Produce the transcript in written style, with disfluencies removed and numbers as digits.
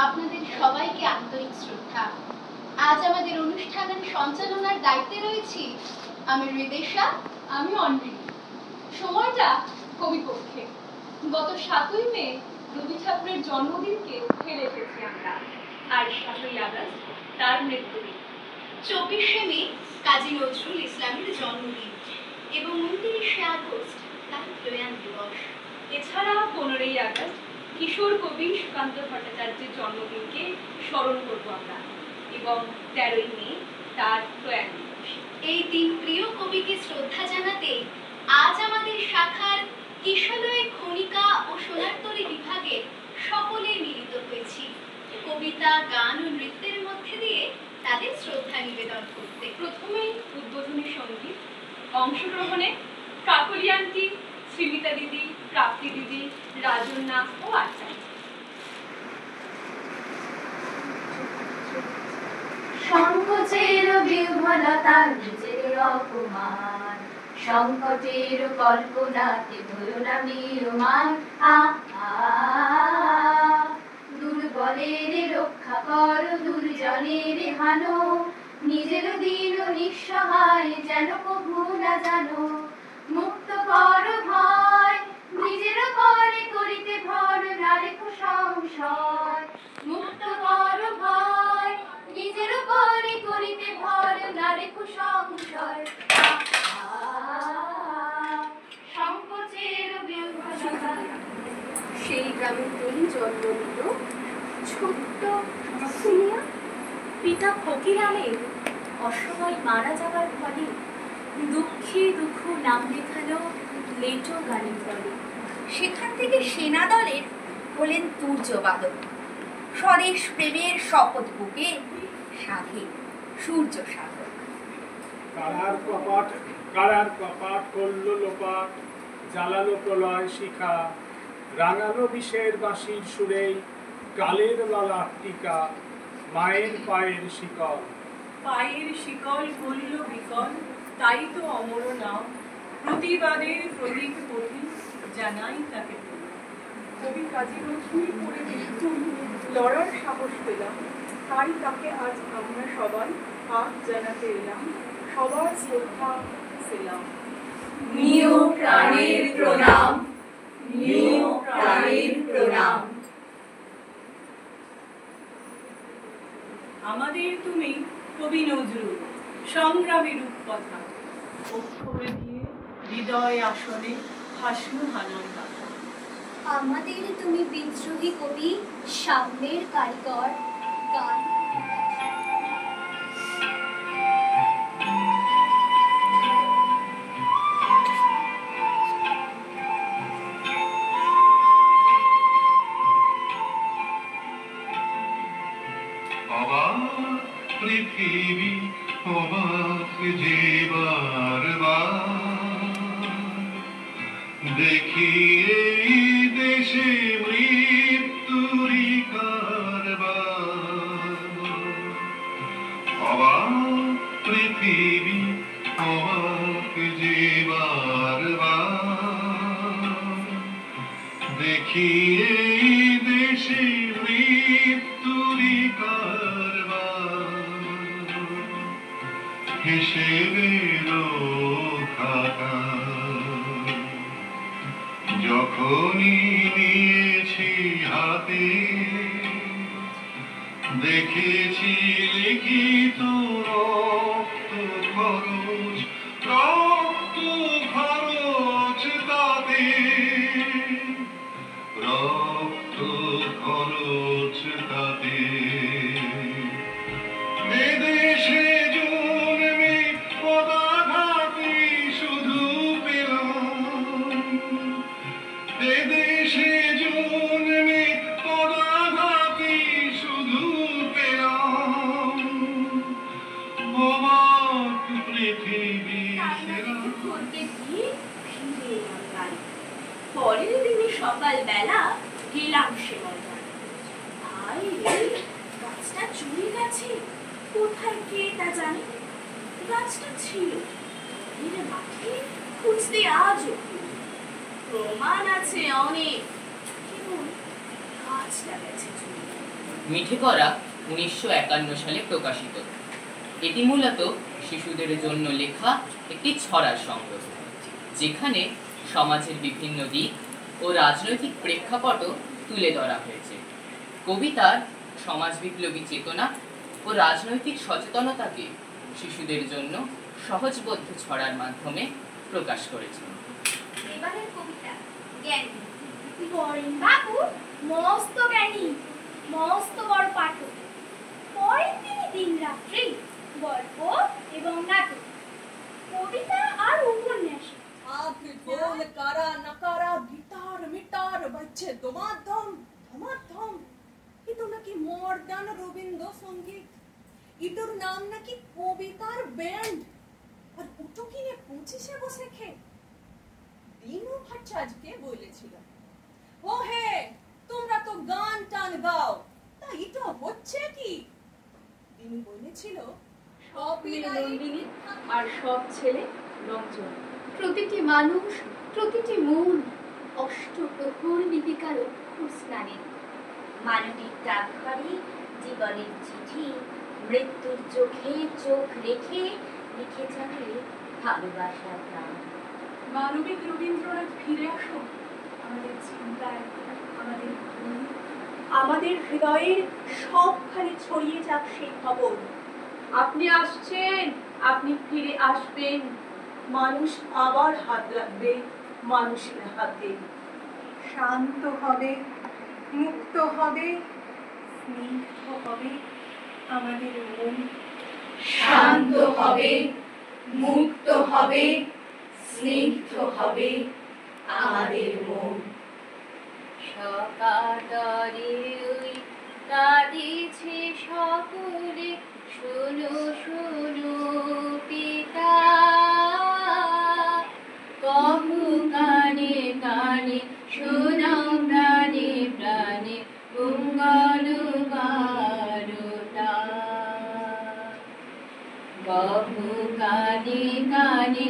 আপনাদের সবাইকে আন্তরিক শ্রদ্ধা। আজ আমাদের অনুষ্ঠানের সঞ্চালনার দায়িত্বে রয়েছি আমি হৃদেশা, আমি অন্বিতা। সময়টা কবিপক্ষে গত 7ই মে রবি ঠাকুরের জন্মদিনকে ফেলে এসেছি আমরা, আর 7ই আগস্ট তার মৃত্যুদিন। 24শে মে কাজী নজরুল ইসলামের জন্মদিন এবং 29শে আগস্ট তার প্রয়াণ দিবস। এছাড়া 15ই আগস্ট কিশোর কবি সুকান্ত ভট্টাচার্যের জন্মদিনকে স্মরণ করব আমরা, এবং 13ই মে তার প্রয়াণ দিবস। এই তিন প্রিয় কবিকে শ্রদ্ধা জানাতে আজ আমাদের শাখার কিশলয়, খনিকা ও সোনারতরী বিভাগের সকলে মিলিত হয়েছি কবিতা, গান ও নৃত্যের মধ্যে দিয়ে তাদের শ্রদ্ধা নিবেদন করতে। প্রথমেই উদ্বোধনী সঙ্গীত, অংশগ্রহণে কাকলি আন্টি, শ্রীমিতা দিদি, প্রাপ্তি দিদি, রাজন্যা ও আচার্য। সংকোচের বিহ্বলতা নিজের অপমান, সংকটের কল্পনাতে হলো না ম্রিয়মাণ। দুর্বলের রক্ষা কর, দুর্জনের হানো, নিজের দিন নিঃসহায় যেন কভু না জানো। মুক্ত কর ভয়, নিজের করে করিতে ভর, না রেখো সংশয়। মুক্ত কর ভয়, নিজের করে করিতে ভর, না রেখো সংশয়। সংকোচের বিহ্বলতা। সেই গ্রামের তরুণ জন্ম নিল ছোট্ট সুনিয়া। পিতা ফকিরামের অসময় মারা যাবার ফলে দুঃখে দুঃখ নাম লেখালো লেটো গানের দলে। সেখান থেকে সেনা দলের হলেন তুর্যবাদক, স্বদেশ প্রেমের শপথ বুকে সাধে সূর্য সাধক। কারার কপাট করল লোপাট, জ্বালালো প্রলয় শিখা, রাঙালো বিষের বাঁশির সুরেই কালের লালার টিকা, মায়ের পায়ের শিকল। পায়ের শিকল করল বিকল, তাই তো অমর নাম, প্রতিবাদের প্রতীক পথি জানাই তাকে। কবি কাজী নজরুল পড়ে মৃত্যু লড়ার সাহস পেলাম, তাই তাকে আজ আমরা সবাই হাত জানাতে এলাম, সবার শ্রদ্ধা সেলাম। নিও প্রাণের প্রণাম, নিও প্রাণের প্রণাম। আমাদের তুমি কবি নজরুল, সংগ্রামী রূপকথা, অক্ষরে দিয়ে হৃদয় আসনে হাসনু হানার কথা। আমাদের তুমি বিদ্রোহী কবি, সাম্যের কারিগর, গান। পৃথিবী অবাক যে বারবার দেখি এই দেশে মৃত্যুরি কারবার। অবাক পৃথিবী অবাক যে বারবার দেখি এই দেশে মৃত্যুরি হিসেবেরও খাতা যখনই নিয়েছি হাতে, দেখেছি লিখিত রক্ত খরচ, রক্ত খরচ তাতে, রক্ত খরচ তাতে। এদেশে জন্মে পদাঘাতে শুধু পেলাম, এদেশে জন্মে পদাঘাতে শুধু পেলাম অবাক পৃথিবী। পরের দিনে সকাল বেলা গেলাম সে ময়দানে। গাছটা চুরি গেছে, কোথায় কে তা জানে। গাছটা ছিল মাঠে, খুঁজতে আজও প্রমাণ আছে অনেক, কেবল গাছটা গেছে চুরি। মিঠে করা 1951 সালে প্রকাশিত। এটি মূলত শিশুদের জন্য লেখা একটি ছড়ার সংগ্রহ, যেখানে সমাজের বিভিন্ন দিক ও রাজনৈতিক প্রেক্ষাপটও তুলে ধরা হয়েছে। কবিতার সমাজ বিপ্লবী চেতনা ও রাজনৈতিক সচেতনতাকে শিশুদের জন্য সহজবোধ্য ছড়ার মাধ্যমে প্রকাশ করেছেন। এবারের কবিতা জ্ঞানী। বরেন বাবু মস্ত জ্ঞানী, মস্ত বড় পাঠক। পড়েন তিনি দিন রাত্রি গল্প এবং নাটক, কবিতা আর উপন্যাস। আগে গোল কারা নাকারা গিটার মিটার বাজছে দমাধম ধমাধম। এটা নাকি মডার্ন রবীন্দ্রসঙ্গীত, এটার নাম নাকি কবিতার ব্যান্ড। আর ওটো কিনে 25-এ বসে খে। দিনু ভট্টাচার্যকে বলেছিল, ও হে তোমরা তো গান টান গাও, তা এটা হচ্ছে কি? দিনু বলেছিল, সব মেয়ে নন্দিনী আর সব ছেলে রঞ্জন। প্রতিটি মানুষ, প্রতিটি মন অষ্টপ্রহর লিপিকার অক্ষর স্নানে। মানবিক ডাকঘরে জীবনের চিঠি, মৃত্যুর চোখে চোখ রেখে লিখে যাবে ভালোবাসার গান। মানবিক রবীন্দ্রনাথ ফিরে আসো আমাদের চিন্তায়, আমাদের মনে, আমাদের হৃদয়ের সবখানে ছড়িয়ে যাক সেই খবর। আপনি আসছেন, আপনি ফিরে আসবেন, মানুষ আবার হাত রাখবে মানুষের হাতে। শান্ত হবে, মুক্ত হবে, স্নিগ্ধ হবে আমাদের মন। শান্ত হবে, মুক্ত হবে, স্নিগ্ধ হবে আমাদের মন। সকাতরে ওই কাঁদিছে সকলে, শোনো শোনো পিতা, কহু কানে কানে শোনাও প্রাণে প্রাণে মঙ্গল বারতা। কহু কানে কানে